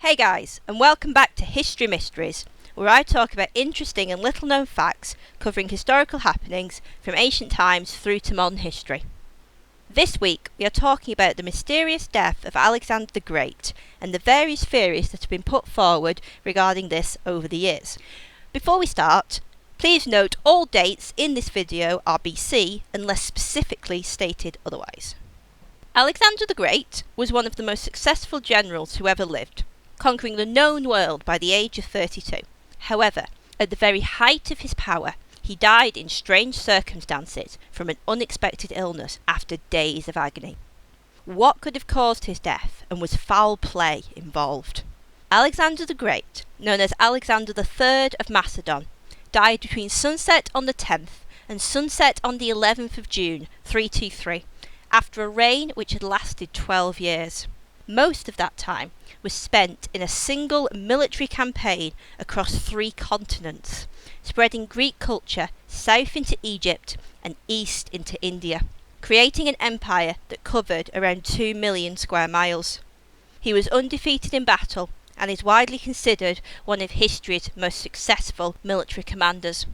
Hey guys, and welcome back to History Mysteries, where I talk about interesting and little known facts covering historical happenings from ancient times through to modern history. This week we are talking about the mysterious death of Alexander the Great and the various theories that have been put forward regarding this over the years. Before we start, please note all dates in this video are BC unless specifically stated otherwise. Alexander the Great was one of the most successful generals who ever lived, conquering the known world by the age of 32. However, at the very height of his power, he died in strange circumstances from an unexpected illness after days of agony. What could have caused his death, and was foul play involved? Alexander the Great, known as Alexander III of Macedon, died between sunset on the 10th and sunset on the 11th of June 323, after a reign which had lasted 12 years. Most of that time was spent in a single military campaign across 3 continents, spreading Greek culture south into Egypt and east into India, creating an empire that covered around 2 million square miles. He was undefeated in battle and is widely considered one of history's most successful military commanders.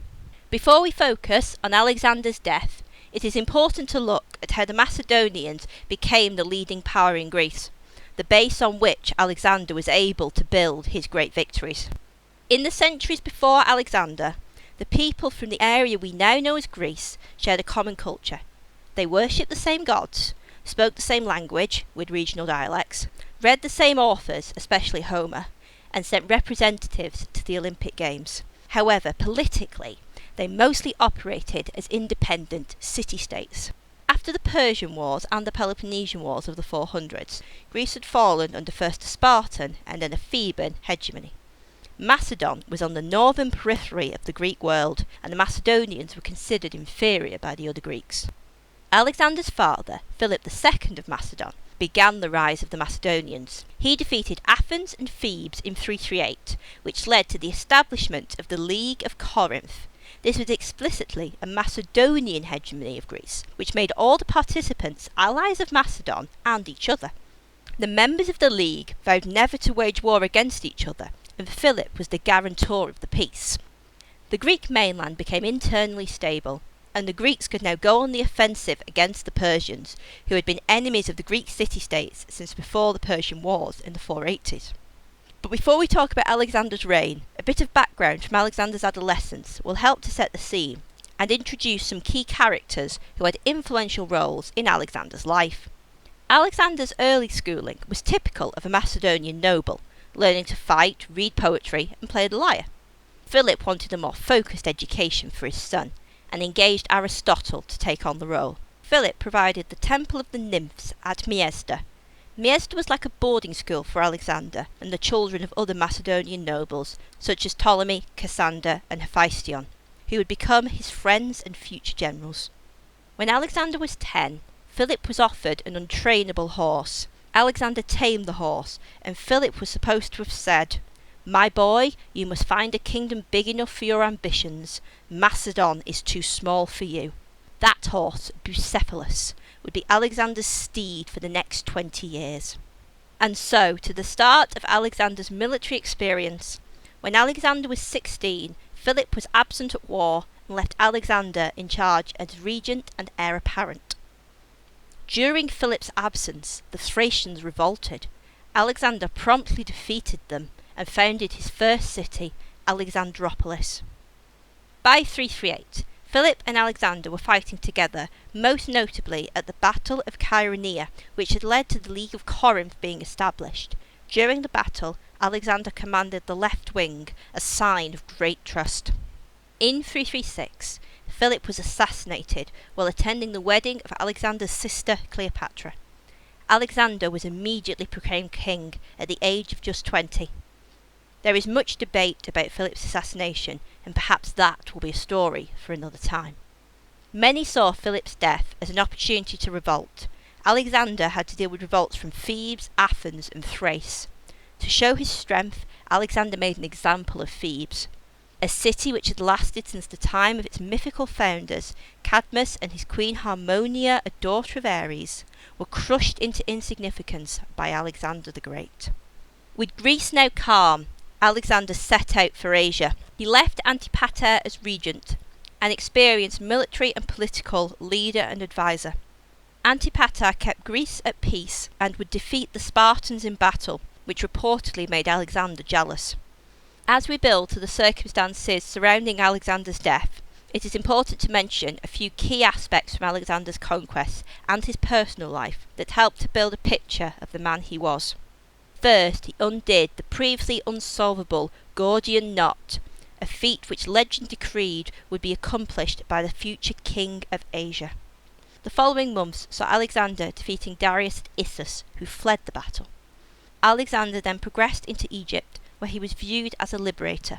Before we focus on Alexander's death, it is important to look at how the Macedonians became the leading power in Greece, the base on which Alexander was able to build his great victories. In the centuries before Alexander, the people from the area we now know as Greece shared a common culture. They worshipped the same gods, spoke the same language with regional dialects, read the same authors, especially Homer, and sent representatives to the Olympic Games. However, politically, they mostly operated as independent city-states. After the Persian Wars and the Peloponnesian Wars of the 400s, Greece had fallen under first a Spartan and then a Theban hegemony. Macedon was on the northern periphery of the Greek world, and the Macedonians were considered inferior by the other Greeks. Alexander's father, Philip II of Macedon, began the rise of the Macedonians. He defeated Athens and Thebes in 338, which led to the establishment of the League of Corinth. This was explicitly a Macedonian hegemony of Greece, which made all the participants allies of Macedon and each other. The members of the League vowed never to wage war against each other, and Philip was the guarantor of the peace. The Greek mainland became internally stable, and the Greeks could now go on the offensive against the Persians, who had been enemies of the Greek city-states since before the Persian Wars in the 480s. But before we talk about Alexander's reign, a bit of background from Alexander's adolescence will help to set the scene and introduce some key characters who had influential roles in Alexander's life. Alexander's early schooling was typical of a Macedonian noble, learning to fight, read poetry, and play the lyre. Philip wanted a more focused education for his son, and engaged Aristotle to take on the role. Philip provided the Temple of the Nymphs at Maesda. Maesda was like a boarding school for Alexander and the children of other Macedonian nobles, such as Ptolemy, Cassander, and Hephaestion, who would become his friends and future generals. When Alexander was 10, Philip was offered an untrainable horse. Alexander tamed the horse, and Philip was supposed to have said, "My boy, you must find a kingdom big enough for your ambitions. Macedon is too small for you." That horse, Bucephalus, would be Alexander's steed for the next 20 years. And so, to the start of Alexander's military experience. When Alexander was 16, Philip was absent at war and left Alexander in charge as regent and heir apparent. During Philip's absence, the Thracians revolted. Alexander promptly defeated them and founded his first city, Alexandropolis. By 338, Philip and Alexander were fighting together, most notably at the Battle of Chaeronea, which had led to the League of Corinth being established. During the battle, Alexander commanded the left wing, a sign of great trust. In 336, Philip was assassinated while attending the wedding of Alexander's sister Cleopatra. Alexander was immediately proclaimed king at the age of just 20. There is much debate about Philip's assassination, and perhaps that will be a story for another time. Many saw Philip's death as an opportunity to revolt. Alexander had to deal with revolts from Thebes, Athens, and Thrace. To show his strength, Alexander made an example of Thebes, a city which had lasted since the time of its mythical founders. Cadmus and his queen Harmonia, a daughter of Ares, were crushed into insignificance by Alexander the Great. With Greece now calm, Alexander set out for Asia. He left Antipater as regent, an experienced military and political leader and advisor. Antipater kept Greece at peace and would defeat the Spartans in battle, which reportedly made Alexander jealous. As we build to the circumstances surrounding Alexander's death, it is important to mention a few key aspects from Alexander's conquests and his personal life that helped to build a picture of the man he was. First, he undid the previously unsolvable Gordian knot, a feat which legend decreed would be accomplished by the future king of Asia. The following months saw Alexander defeating Darius at Issus, who fled the battle. Alexander then progressed into Egypt, where he was viewed as a liberator.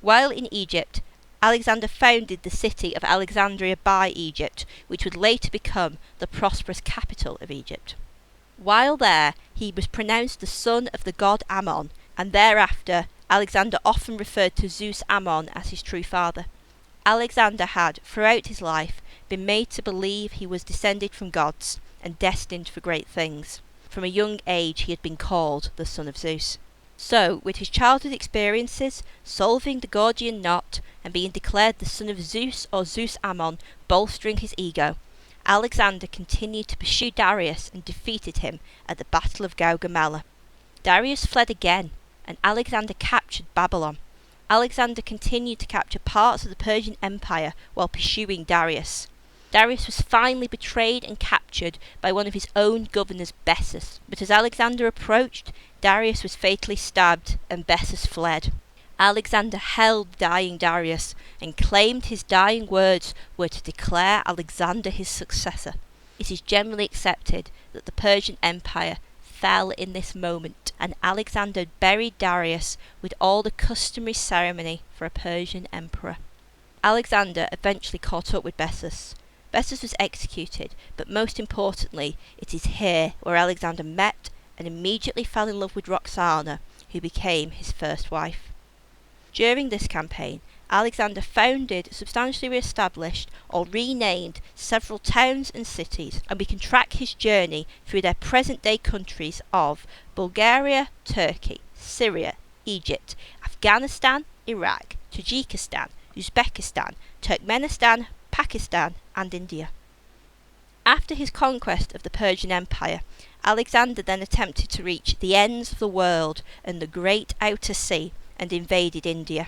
While in Egypt, Alexander founded the city of Alexandria by Egypt, which would later become the prosperous capital of Egypt. While there, he was pronounced the son of the god Ammon, and thereafter Alexander often referred to Zeus Ammon as his true father. Alexander had, throughout his life, been made to believe he was descended from gods and destined for great things. From a young age he had been called the son of Zeus. So, with his childhood experiences, solving the Gordian knot, and being declared the son of Zeus or Zeus Ammon bolstering his ego, Alexander continued to pursue Darius and defeated him at the Battle of Gaugamela. Darius fled again, and Alexander captured Babylon. Alexander continued to capture parts of the Persian Empire while pursuing Darius. Darius was finally betrayed and captured by one of his own governors, Bessus, but as Alexander approached, Darius was fatally stabbed and Bessus fled. Alexander held dying Darius and claimed his dying words were to declare Alexander his successor. It is generally accepted that the Persian Empire fell in this moment, and Alexander buried Darius with all the customary ceremony for a Persian emperor. Alexander eventually caught up with Bessus. Bessus was executed, but most importantly, it is here where Alexander met and immediately fell in love with Roxana, who became his first wife. During this campaign, Alexander founded, substantially re-established, or renamed several towns and cities, and we can track his journey through their present-day countries of Bulgaria, Turkey, Syria, Egypt, Afghanistan, Iraq, Tajikistan, Uzbekistan, Turkmenistan, Pakistan, and India. After his conquest of the Persian Empire, Alexander then attempted to reach the ends of the world and the great outer sea, and invaded India.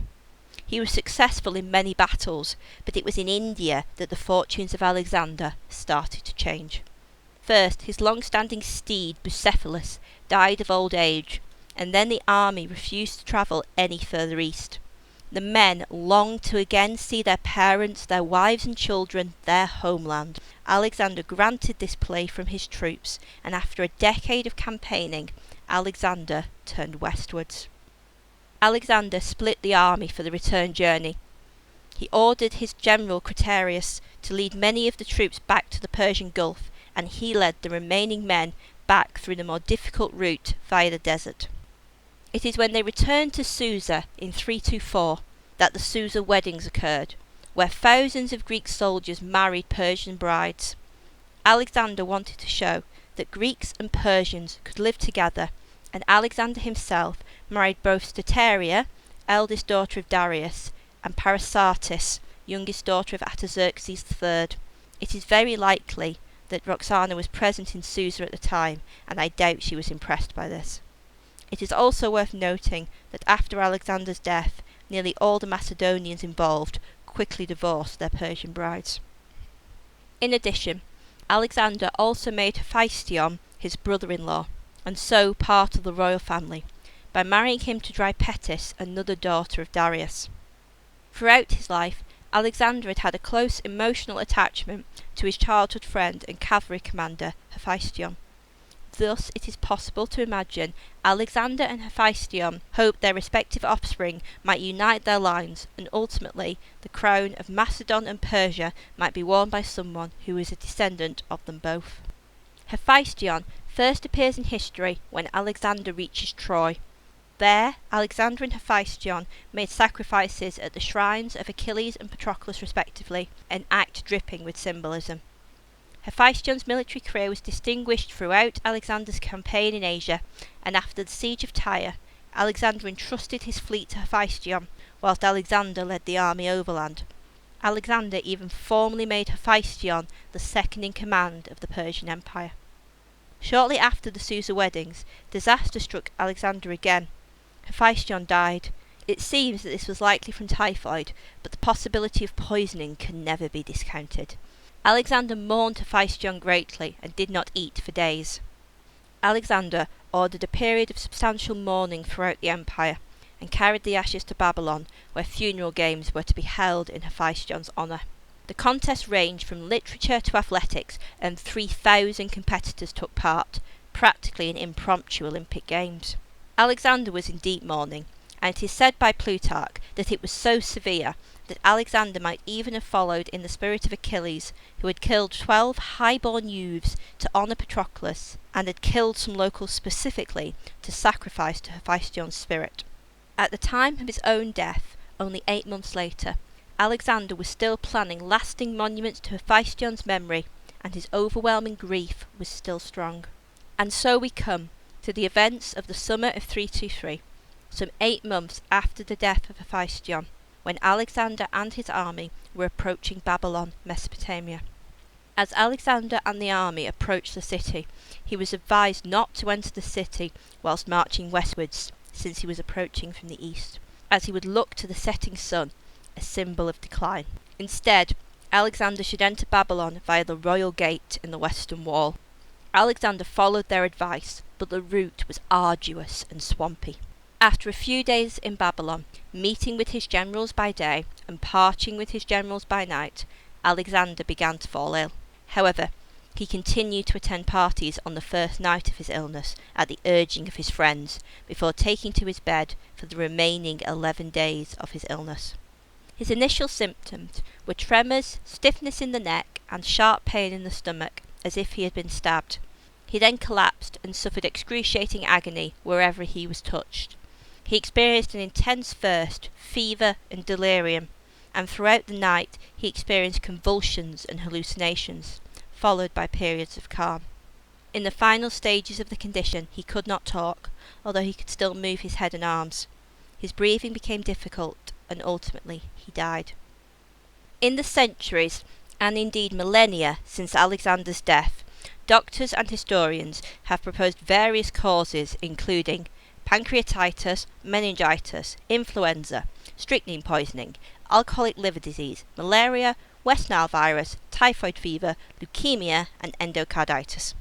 He was successful in many battles, but it was in India that the fortunes of Alexander started to change. First, his long-standing steed Bucephalus died of old age, and then the army refused to travel any further east. The men longed to again see their parents, their wives and children, their homeland. Alexander granted this plea from his troops, and after a decade of campaigning, Alexander turned westwards. Alexander split the army for the return journey. He ordered his general Critérius to lead many of the troops back to the Persian Gulf, and he led the remaining men back through the more difficult route via the desert. It is when they returned to Susa in 324 that the Susa weddings occurred, where thousands of Greek soldiers married Persian brides. Alexander wanted to show that Greeks and Persians could live together, and Alexander himself married both Stateria, eldest daughter of Darius, and Parasatis, youngest daughter of Artaxerxes III. It is very likely that Roxana was present in Susa at the time, and I doubt she was impressed by this. It is also worth noting that after Alexander's death, nearly all the Macedonians involved quickly divorced their Persian brides. In addition, Alexander also made Hephaestion his brother-in-law, and so part of the royal family, by marrying him to Drypetis, another daughter of Darius. Throughout his life, Alexander had had a close emotional attachment to his childhood friend and cavalry commander Hephaestion. Thus it is possible to imagine Alexander and Hephaestion hoped their respective offspring might unite their lines, and ultimately the crown of Macedon and Persia might be worn by someone who is a descendant of them both. Hephaestion first appears in history when Alexander reaches Troy. There, Alexander and Hephaestion made sacrifices at the shrines of Achilles and Patroclus respectively, an act dripping with symbolism. Hephaestion's military career was distinguished throughout Alexander's campaign in Asia, and after the siege of Tyre, Alexander entrusted his fleet to Hephaestion, whilst Alexander led the army overland. Alexander even formally made Hephaestion the second in command of the Persian Empire. Shortly after the Susa weddings, disaster struck Alexander again. Hephaestion died. It seems that this was likely from typhoid, but the possibility of poisoning can never be discounted. Alexander mourned Hephaestion greatly and did not eat for days. Alexander ordered a period of substantial mourning throughout the empire, and carried the ashes to Babylon, where funeral games were to be held in Hephaestion's honour. The contest ranged from literature to athletics, and 3,000 competitors took part, practically an impromptu Olympic Games. Alexander was in deep mourning, and it is said by Plutarch that it was so severe that Alexander might even have followed in the spirit of Achilles, who had killed 12 high-born youths to honour Patroclus, and had killed some locals specifically to sacrifice to Hephaestion's spirit. At the time of his own death, only 8 months later, Alexander was still planning lasting monuments to Hephaestion's memory, and his overwhelming grief was still strong. And so we come to the events of the summer of 323, some 8 months after the death of Hephaestion, when Alexander and his army were approaching Babylon, Mesopotamia. As Alexander and the army approached the city, he was advised not to enter the city whilst marching westwards, since he was approaching from the east, as he would look to the setting sun, a symbol of decline. Instead, Alexander should enter Babylon via the royal gate in the western wall. Alexander followed their advice, but the route was arduous and swampy. After a few days in Babylon, meeting with his generals by day and parting with his generals by night, Alexander began to fall ill. However, he continued to attend parties on the first night of his illness at the urging of his friends, before taking to his bed for the remaining 11 days of his illness. His initial symptoms were tremors, stiffness in the neck, and sharp pain in the stomach, as if he had been stabbed. He then collapsed and suffered excruciating agony wherever he was touched. He experienced an intense thirst, fever, and delirium, and throughout the night he experienced convulsions and hallucinations, followed by periods of calm. In the final stages of the condition he could not talk, although he could still move his head and arms. His breathing became difficult, and ultimately he died. In the centuries, and indeed millennia since Alexander's death, doctors and historians have proposed various causes, including pancreatitis, meningitis, influenza, strychnine poisoning, alcoholic liver disease, malaria, West Nile virus, typhoid fever, leukemia, and endocarditis.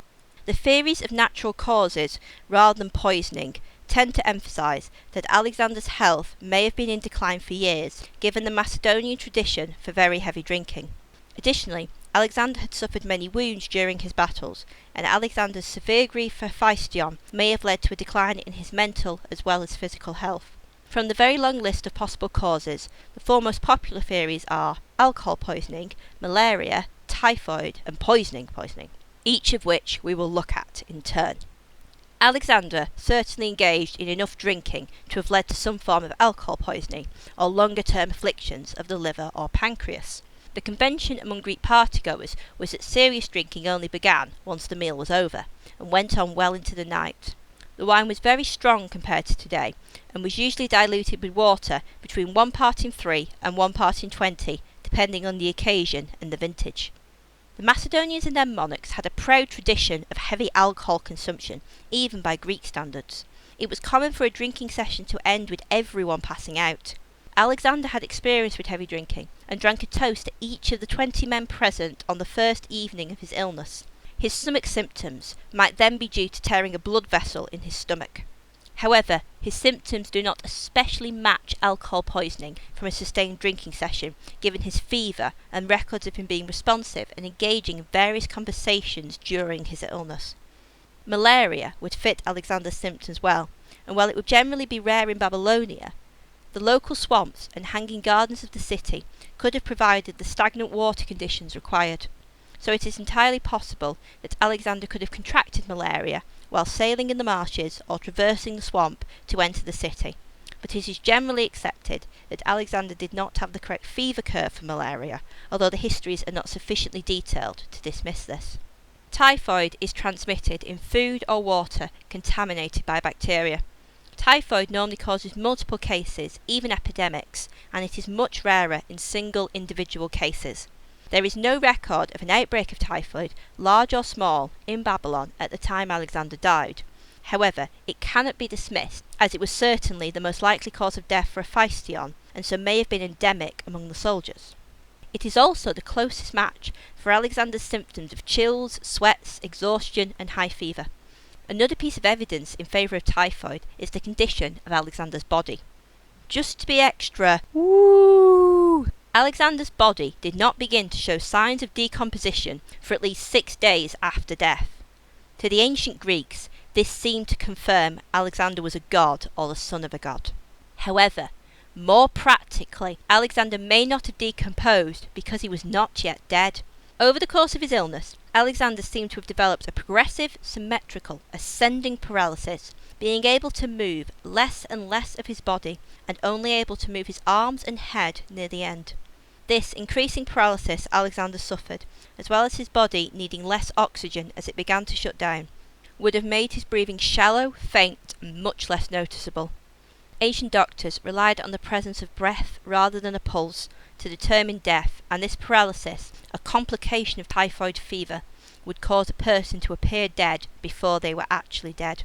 The theories of natural causes, rather than poisoning, tend to emphasise that Alexander's health may have been in decline for years, given the Macedonian tradition for very heavy drinking. Additionally, Alexander had suffered many wounds during his battles, and Alexander's severe grief for Hephaestion may have led to a decline in his mental as well as physical health. From the very long list of possible causes, the 4 most popular theories are alcohol poisoning, malaria, typhoid, and poisoning, each of which we will look at in turn. Alexander certainly engaged in enough drinking to have led to some form of alcohol poisoning, or longer-term afflictions of the liver or pancreas. The convention among Greek partygoers was that serious drinking only began once the meal was over, and went on well into the night. The wine was very strong compared to today, and was usually diluted with water between 1 part in 3 and 1 part in 20, depending on the occasion and the vintage. The Macedonians and their monarchs had a proud tradition of heavy alcohol consumption, even by Greek standards. It was common for a drinking session to end with everyone passing out. Alexander had experience with heavy drinking, and drank a toast to each of the 20 men present on the first evening of his illness. His stomach symptoms might then be due to tearing a blood vessel in his stomach. However, his symptoms do not especially match alcohol poisoning from a sustained drinking session, given his fever and records of him being responsive and engaging in various conversations during his illness. Malaria would fit Alexander's symptoms well, and while it would generally be rare in Babylonia, the local swamps and hanging gardens of the city could have provided the stagnant water conditions required. So it is entirely possible that Alexander could have contracted malaria while sailing in the marshes or traversing the swamp to enter the city, but it is generally accepted that Alexander did not have the correct fever curve for malaria, although the histories are not sufficiently detailed to dismiss this. Typhoid is transmitted in food or water contaminated by bacteria. Typhoid normally causes multiple cases, even epidemics, and it is much rarer in single individual cases. There is no record of an outbreak of typhoid, large or small, in Babylon at the time Alexander died. However, it cannot be dismissed, as it was certainly the most likely cause of death for Hephaestion, and so may have been endemic among the soldiers. It is also the closest match for Alexander's symptoms of chills, sweats, exhaustion, and high fever. Another piece of evidence in favour of typhoid is the condition of Alexander's body. Just to be extra, woo! Alexander's body did not begin to show signs of decomposition for at least 6 days after death. To the ancient Greeks, this seemed to confirm Alexander was a god or the son of a god. However, more practically, Alexander may not have decomposed because he was not yet dead. Over the course of his illness, Alexander seemed to have developed a progressive, symmetrical, ascending paralysis, being able to move less and less of his body and only able to move his arms and head near the end. This increasing paralysis Alexander suffered, as well as his body needing less oxygen as it began to shut down, would have made his breathing shallow, faint, and much less noticeable. Ancient doctors relied on the presence of breath rather than a pulse to determine death, and this paralysis, a complication of typhoid fever, would cause a person to appear dead before they were actually dead.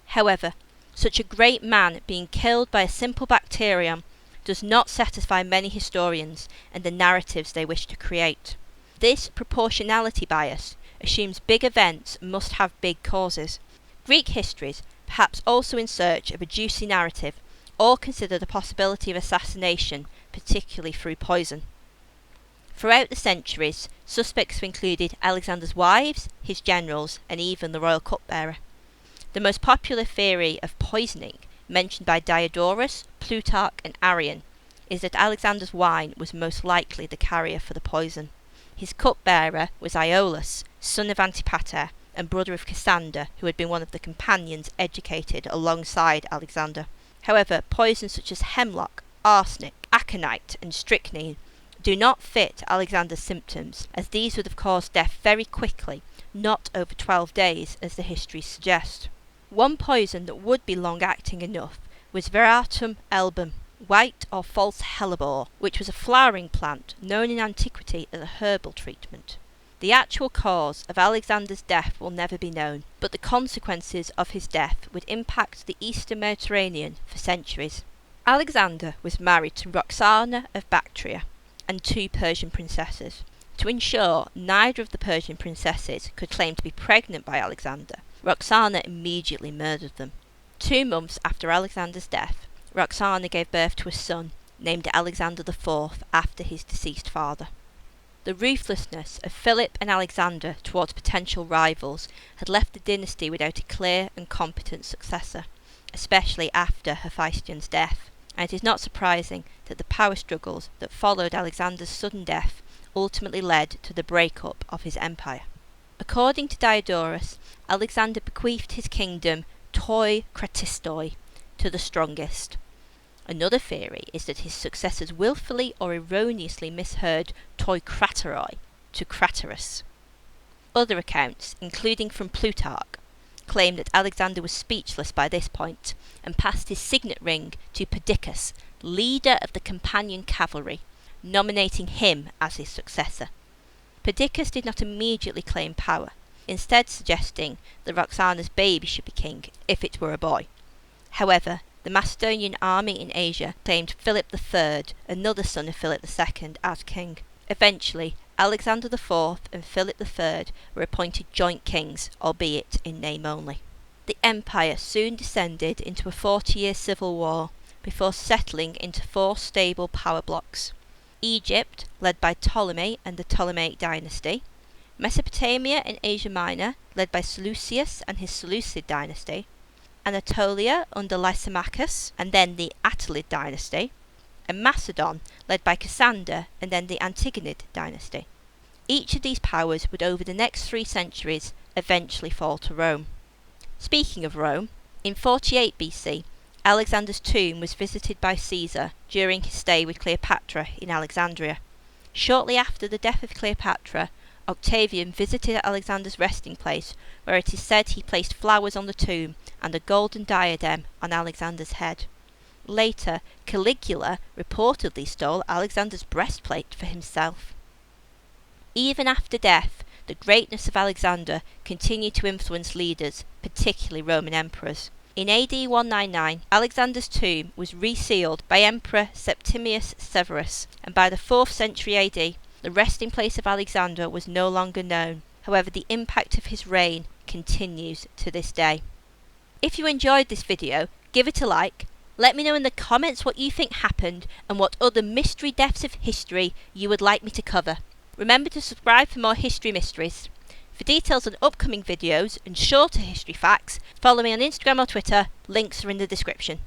However, such a great man being killed by a simple bacterium does not satisfy many historians and the narratives they wish to create. This proportionality bias assumes big events must have big causes. Greek histories, perhaps also in search of a juicy narrative, all consider the possibility of assassination, particularly through poison. Throughout the centuries, suspects have included Alexander's wives, his generals, and even the royal cupbearer. The most popular theory of poisoning, mentioned by Diodorus, Plutarch, and Arrian, is that Alexander's wine was most likely the carrier for the poison. His cupbearer was Iolus, son of Antipater, and brother of Cassander, who had been one of the companions educated alongside Alexander. However, poisons such as hemlock, arsenic, aconite, and strychnine do not fit Alexander's symptoms, as these would have caused death very quickly, not over 12 days as the histories suggest. One poison that would be long-acting enough was Veratum album, white or false hellebore, which was a flowering plant known in antiquity as a herbal treatment. The actual cause of Alexander's death will never be known, but the consequences of his death would impact the Eastern Mediterranean for centuries. Alexander was married to Roxana of Bactria and 2 Persian princesses. To ensure neither of the Persian princesses could claim to be pregnant by Alexander, Roxana immediately murdered them. 2 months after Alexander's death, Roxana gave birth to a son named Alexander IV after his deceased father. The ruthlessness of Philip and Alexander towards potential rivals had left the dynasty without a clear and competent successor, especially after Hephaestion's death, and it is not surprising that the power struggles that followed Alexander's sudden death ultimately led to the breakup of his empire. According to Diodorus, Alexander bequeathed his kingdom toi kratistoi to the strongest. Another theory is that his successors willfully or erroneously misheard toi krateroi to Craterus. Other accounts, including from Plutarch, claim that Alexander was speechless by this point and passed his signet ring to Perdiccas, leader of the companion cavalry, nominating him as his successor. Perdiccas did not immediately claim power, instead suggesting that Roxana's baby should be king if it were a boy. However, the Macedonian army in Asia claimed Philip III, another son of Philip II, as king. Eventually, Alexander IV and Philip III were appointed joint kings, albeit in name only. The empire soon descended into a 40-year civil war, before settling into 4 stable power blocks. Egypt, led by Ptolemy and the Ptolemaic dynasty, Mesopotamia and Asia Minor, led by Seleucus and his Seleucid dynasty, Anatolia under Lysimachus and then the Attalid dynasty, and Macedon, led by Cassander and then the Antigonid dynasty. Each of these powers would over the next 3 centuries eventually fall to Rome. Speaking of Rome, in 48 BC, Alexander's tomb was visited by Caesar during his stay with Cleopatra in Alexandria. Shortly after the death of Cleopatra, Octavian visited Alexander's resting place, where it is said he placed flowers on the tomb and a golden diadem on Alexander's head. Later, Caligula reportedly stole Alexander's breastplate for himself. Even after death, the greatness of Alexander continued to influence leaders, particularly Roman emperors. In AD 199, Alexander's tomb was resealed by Emperor Septimius Severus, and by the 4th century AD, the resting place of Alexander was no longer known. However, the impact of his reign continues to this day. If you enjoyed this video, give it a like. Let me know in the comments what you think happened and what other mystery deaths of history you would like me to cover. Remember to subscribe for more history mysteries. For details on upcoming videos and shorter history facts, follow me on Instagram or Twitter. Links are in the description.